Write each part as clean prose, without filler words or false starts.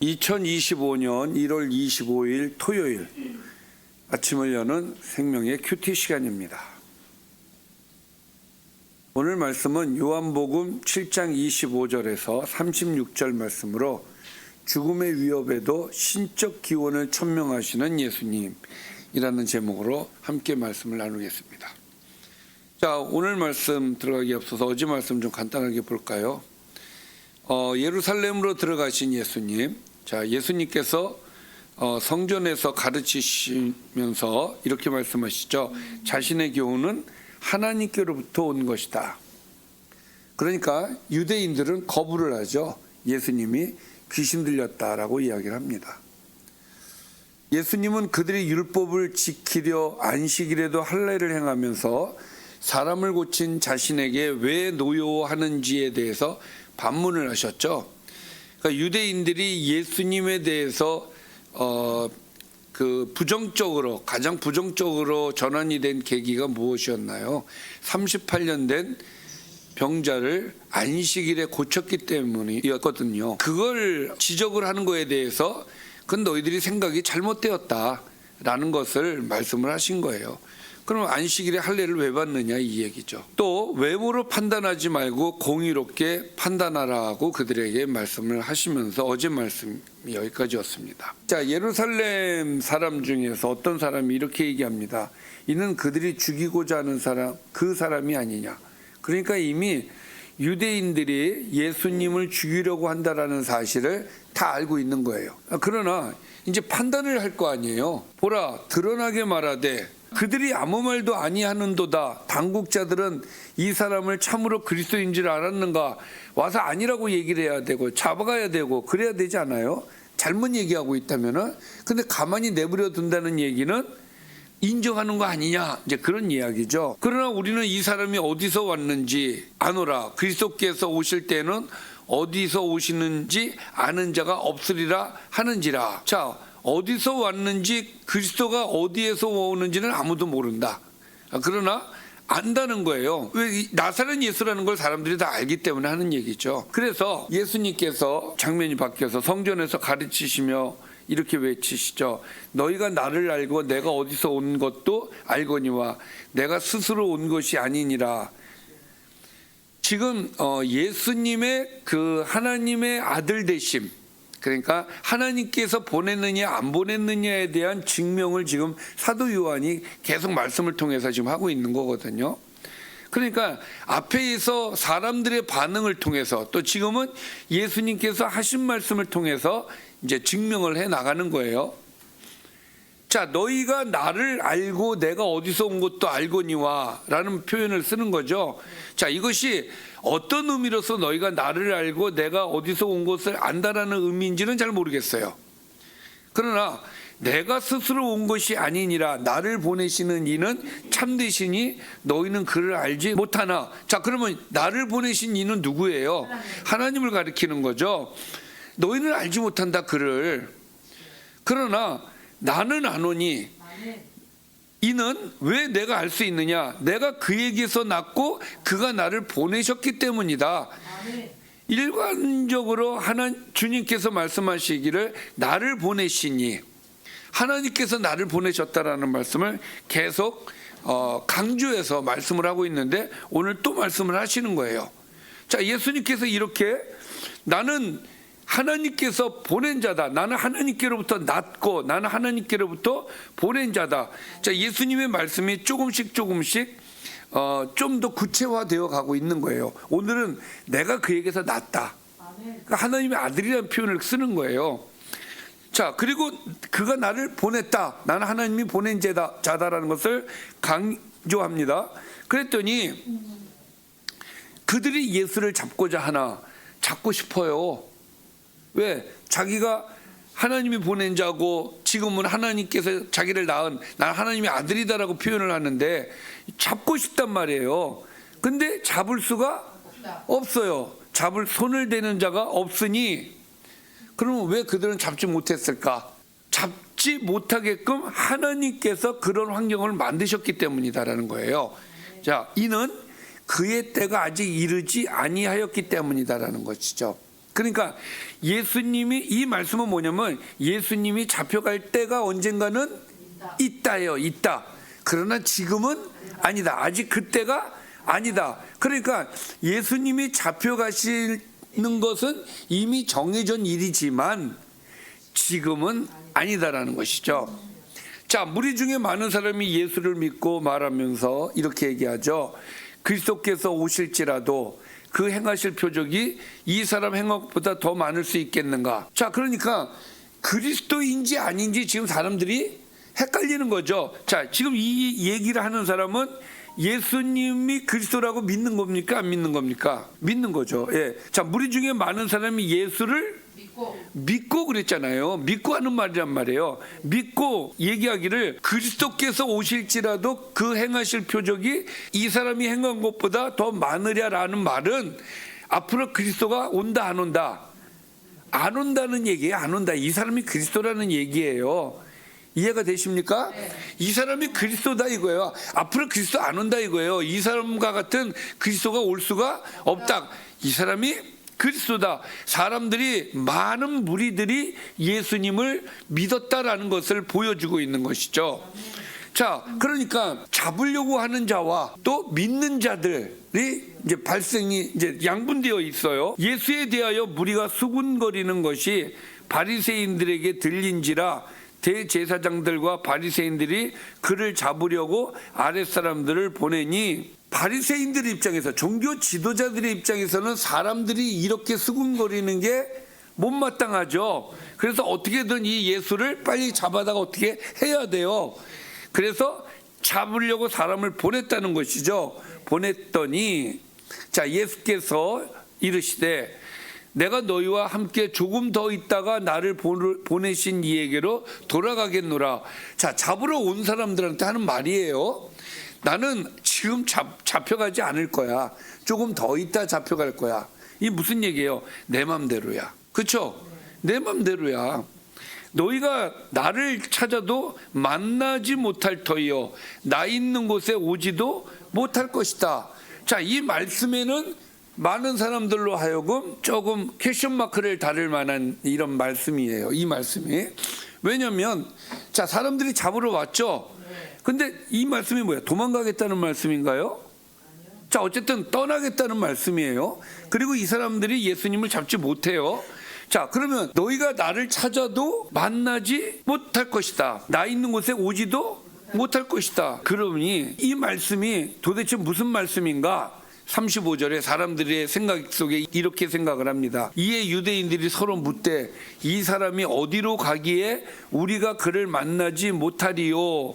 2025년 1월 25일 토요일 아침을 여는 생명의 큐티 시간입니다. 오늘 말씀은 요한복음 7장 25절에서 36절 말씀으로 죽음의 위협에도 신적 기원을 천명하시는 예수님이라는 제목으로 함께 말씀을 나누겠습니다. 자, 오늘 말씀 들어가기 앞서서 어제 말씀 좀 간단하게 볼까요? 예루살렘으로 들어가신 예수님. 자, 예수님께서 성전에서 가르치시면서 이렇게 말씀하시죠. 자신의 교훈은 하나님께로부터 온 것이다. 그러니까 유대인들은 거부를 하죠. 예수님이 귀신 들렸다라고 이야기를 합니다. 예수님은 그들이 율법을 지키려 안식일에도 할례를 행하면서 사람을 고친 자신에게 왜 노여워하는지에 대해서 반문을 하셨죠. 그러니까 유대인들이 예수님에 대해서 가장 부정적으로 전환이 된 계기가 무엇이었나요? 38년 된 병자를 안식일에 고쳤기 때문이었거든요. 그걸 지적을 하는 거에 대해서 그건 너희들이 생각이 잘못되었다라는 것을 말씀을 하신 거예요. 그럼 안식일에 할례를 왜 받느냐 이 얘기죠. 또 외모로 판단하지 말고 공의롭게 판단하라고 그들에게 말씀을 하시면서 어제 말씀이 여기까지였습니다. 자, 예루살렘 사람 중에서 어떤 사람이 이렇게 얘기합니다. 이는 그들이 죽이고자 하는 사람, 그 사람이 아니냐. 그러니까 이미 유대인들이 예수님을 죽이려고 한다라는 사실을 다 알고 있는 거예요. 그러나 이제 판단을 할 거 아니에요. 보라, 드러나게 말하되 그들이 아무 말도 아니하는도다. 당국자들은 이 사람을 참으로 그리스도인 줄 알았는가? 와서 아니라고 얘기를 해야 되고 잡아가야 되고 그래야 되지 않아요? 잘못 얘기하고 있다면은. 근데 가만히 내버려 둔다는 얘기는 인정하는 거 아니냐, 이제 그런 이야기죠. 그러나 우리는 이 사람이 어디서 왔는지 아노라. 그리스도께서 오실 때는 어디서 오시는지 아는 자가 없으리라 하는지라. 자, 어디서 왔는지 그리스도가 어디에서 오는지는 아무도 모른다. 그러나 안다는 거예요. 왜? 나사렛 예수라는 걸 사람들이 다 알기 때문에 하는 얘기죠. 그래서 예수님께서 장면이 바뀌어서 성전에서 가르치시며 이렇게 외치시죠. 너희가 나를 알고 내가 어디서 온 것도 알거니와 내가 스스로 온 것이 아니니라. 지금 예수님의 그 하나님의 아들 되심, 그러니까 하나님께서 보냈느냐 안 보냈느냐에 대한 증명을 지금 사도 요한이 계속 말씀을 통해서 지금 하고 있는 거거든요. 그러니까 앞에서 사람들의 반응을 통해서 또 지금은 예수님께서 하신 말씀을 통해서 이제 증명을 해 나가는 거예요. 자, 너희가 나를 알고 내가 어디서 온 것도 알거니와 라는 표현을 쓰는 거죠. 자, 이것이 어떤 의미로서 너희가 나를 알고 내가 어디서 온 것을 안다라는 의미인지는 잘 모르겠어요. 그러나 내가 스스로 온 것이 아니니라. 나를 보내시는 이는 참되시니 너희는 그를 알지 못하나. 자, 그러면 나를 보내신 이는 누구예요? 하나님을 가리키는 거죠. 너희는 알지 못한다 그를. 그러나 나는 아노니 이는 왜 내가 알 수 있느냐? 내가 그에게서 났고 그가 나를 보내셨기 때문이다. 일관적으로 주님께서 말씀하시기를 나를 보내시니, 하나님께서 나를 보내셨다라는 말씀을 계속 강조해서 말씀을 하고 있는데 오늘 또 말씀을 하시는 거예요. 자, 예수님께서 이렇게 나는 하나님께서 보낸 자다. 나는 하나님께로부터 났고 나는 하나님께로부터 보낸 자다. 자, 예수님의 말씀이 조금씩 좀 더 구체화되어 가고 있는 거예요. 오늘은 내가 그에게서 났다. 그러니까 하나님의 아들이라는 표현을 쓰는 거예요. 자, 그리고 그가 나를 보냈다. 나는 하나님이 보낸 자다라는 것을 강조합니다. 그랬더니 그들이 예수를 잡고자 하나, 잡고 싶어요. 왜? 자기가 하나님이 보낸 자고 지금은 하나님께서 자기를 낳은 나는 하나님의 아들이다라고 표현을 하는데 잡고 싶단 말이에요. 근데 잡을 수가 없어요. 잡을 손을 대는 자가 없으니 그러면 왜 그들은 잡지 못했을까? 잡지 못하게끔 하나님께서 그런 환경을 만드셨기 때문이다라는 거예요. 자, 이는 그의 때가 아직 이르지 아니하였기 때문이다라는 것이죠. 그러니까 예수님이, 이 말씀은 뭐냐면 예수님이 잡혀갈 때가 언젠가는 있다예요. 있다. 그러나 지금은 아니다. 아직 그때가 아니다. 그러니까 예수님이 잡혀가시는 것은 이미 정해진 일이지만 지금은 아니다라는 것이죠. 자, 무리 중에 많은 사람이 예수를 믿고 말하면서 이렇게 얘기하죠. 그리스도께서 오실지라도 그 행하실 표적이 이 사람 행역보다 더 많을 수 있겠는가. 자, 그러니까 그리스도인지 아닌지 지금 사람들이 헷갈리는 거죠. 자, 지금 이 얘기를 하는 사람은 예수님이 그리스도라고 믿는 겁니까? 안 믿는 겁니까? 믿는 거죠. 예. 자, 무리 중에 많은 사람이 예수를 믿고 그랬잖아요. 믿고 하는 말이란 말이에요. 믿고 얘기하기를 그리스도께서 오실지라도 그 행하실 표적이 이 사람이 행한 것보다 더 많으랴라는 말은 앞으로 그리스도가 온다 안 온다? 안 온다는 얘기예요. 안 온다. 이 사람이 그리스도라는 얘기예요. 이해가 되십니까? 네. 이 사람이 그리스도다 이거예요. 앞으로 그리스도 안 온다 이거예요. 이 사람과 같은 그리스도가 올 수가 없다. 이 사람이 그리스도다. 사람들이, 많은 무리들이 예수님을 믿었다라는 것을 보여주고 있는 것이죠. 자, 그러니까 잡으려고 하는 자와 또 믿는 자들이 이제 발생이 이제 양분되어 있어요. 예수에 대하여 무리가 수군거리는 것이 바리새인들에게 들린지라 대제사장들과 바리새인들이 그를 잡으려고 아랫사람들을 보내니, 바리새인들 입장에서, 종교 지도자들의 입장에서는 사람들이 이렇게 수군거리는 게 못마땅하죠. 그래서 어떻게든 이 예수를 빨리 잡아다가 어떻게 해야 돼요. 그래서 잡으려고 사람을 보냈다는 것이죠. 보냈더니, 자, 예수께서 이르시되 내가 너희와 함께 조금 더 있다가 나를 보내신 이에게로 돌아가겠노라. 자, 잡으러 온 사람들한테 하는 말이에요. 나는 지금 잡혀가지 않을 거야. 조금 더 있다 잡혀갈 거야. 이게 무슨 얘기예요? 내 맘대로야. 그렇죠? 내 맘대로야. 너희가 나를 찾아도 만나지 못할 터이요 나 있는 곳에 오지도 못할 것이다. 자, 이 말씀에는 많은 사람들로 하여금 조금 퀘션 마크를 달을 만한 이런 말씀이에요. 이 말씀이. 왜냐하면 자, 사람들이 잡으러 왔죠. 근데 이 말씀이 뭐야? 도망가겠다는 말씀인가요? 자, 어쨌든 떠나겠다는 말씀이에요. 그리고 이 사람들이 예수님을 잡지 못해요. 자, 그러면 너희가 나를 찾아도 만나지 못할 것이다. 나 있는 곳에 오지도 못할 것이다. 그러니 이 말씀이 도대체 무슨 말씀인가? 35절에 사람들의 생각 속에 이렇게 생각을 합니다. 이에 유대인들이 서로 묻되 이 사람이 어디로 가기에 우리가 그를 만나지 못하리요?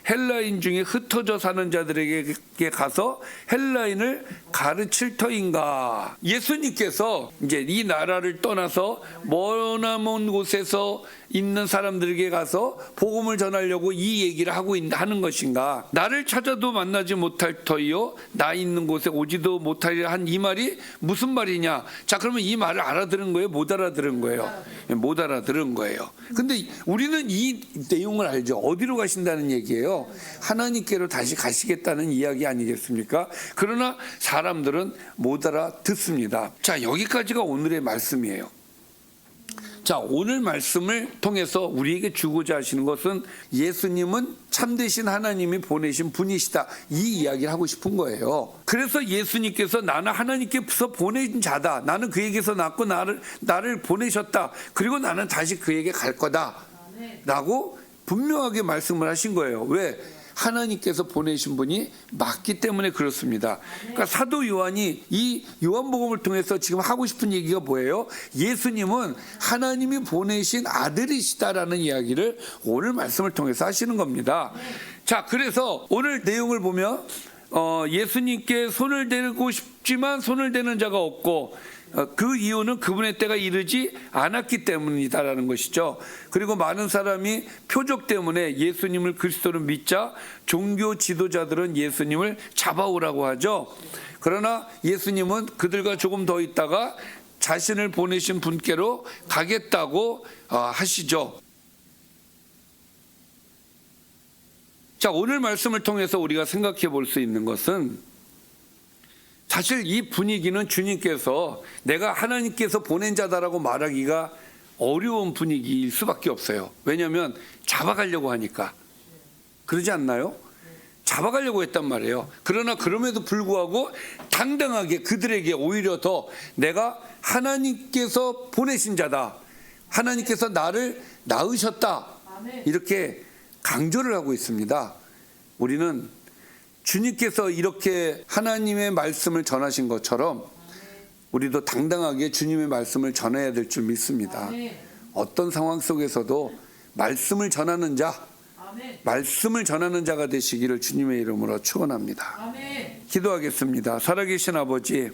헬라인 중에 흩어져 사는 자들에게 가서 헬라인을 가르칠 터인가? 예수님께서 이제 이 나라를 떠나서 머나먼 곳에서 있는 사람들에게 가서 복음을 전하려고 이 얘기를 하는 것인가? 나를 찾아도 만나지 못할 터이요 나 있는 곳에 오지도 못하리라 한 이 말이 무슨 말이냐? 자, 그러면 이 말을 알아들은 거예요? 못 알아들은 거예요? 못 알아들은 거예요. 근데 우리는 이 내용을 알죠. 어디로 가신다는 얘기예요? 하나님께로 다시 가시겠다는 이야기 아니겠습니까? 그러나 사람들은 못 알아듣습니다. 자, 여기까지가 오늘의 말씀이에요. 자, 오늘 말씀을 통해서 우리에게 주고자 하시는 것은 예수님은 참되신 하나님이 보내신 분이시다, 이 이야기를 하고 싶은 거예요. 그래서 예수님께서 나는 하나님께서 보낸 자다, 나는 그에게서 낳고 나를 보내셨다, 그리고 나는 다시 그에게 갈 거다 라고 분명하게 말씀을 하신 거예요. 왜? 하나님께서 보내신 분이 맞기 때문에 그렇습니다. 그러니까 사도 요한이 이 요한복음을 통해서 지금 하고 싶은 얘기가 뭐예요? 예수님은 하나님이 보내신 아들이시다라는 이야기를 오늘 말씀을 통해서 하시는 겁니다. 자, 그래서 오늘 내용을 보면 예수님께 손을 대고 싶지만 손을 대는 자가 없고, 그 이유는 그분의 때가 이르지 않았기 때문이다라는 것이죠. 그리고 많은 사람이 표적 때문에 예수님을 그리스도로 믿자 종교 지도자들은 예수님을 잡아오라고 하죠. 그러나 예수님은 그들과 조금 더 있다가 자신을 보내신 분께로 가겠다고 하시죠. 자, 오늘 말씀을 통해서 우리가 생각해 볼 수 있는 것은 사실 이 분위기는 주님께서 내가 하나님께서 보낸 자다라고 말하기가 어려운 분위기일 수밖에 없어요. 왜냐하면 잡아가려고 하니까. 그러지 않나요? 잡아가려고 했단 말이에요. 그러나 그럼에도 불구하고 당당하게 그들에게 오히려 더 내가 하나님께서 보내신 자다, 하나님께서 나를 낳으셨다, 이렇게 강조를 하고 있습니다. 우리는 주님께서 이렇게 하나님의 말씀을 전하신 것처럼 우리도 당당하게 주님의 말씀을 전해야 될 줄 믿습니다. 어떤 상황 속에서도 말씀을 전하는 자, 말씀을 전하는 자가 되시기를 주님의 이름으로 축원합니다. 기도하겠습니다. 살아계신 아버지,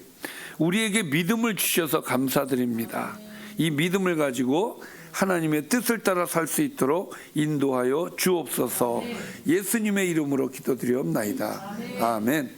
우리에게 믿음을 주셔서 감사드립니다. 이 믿음을 가지고 하나님의 뜻을 따라 살 수 있도록 인도하여 주옵소서. 예수님의 이름으로 기도드리옵나이다. 아멘.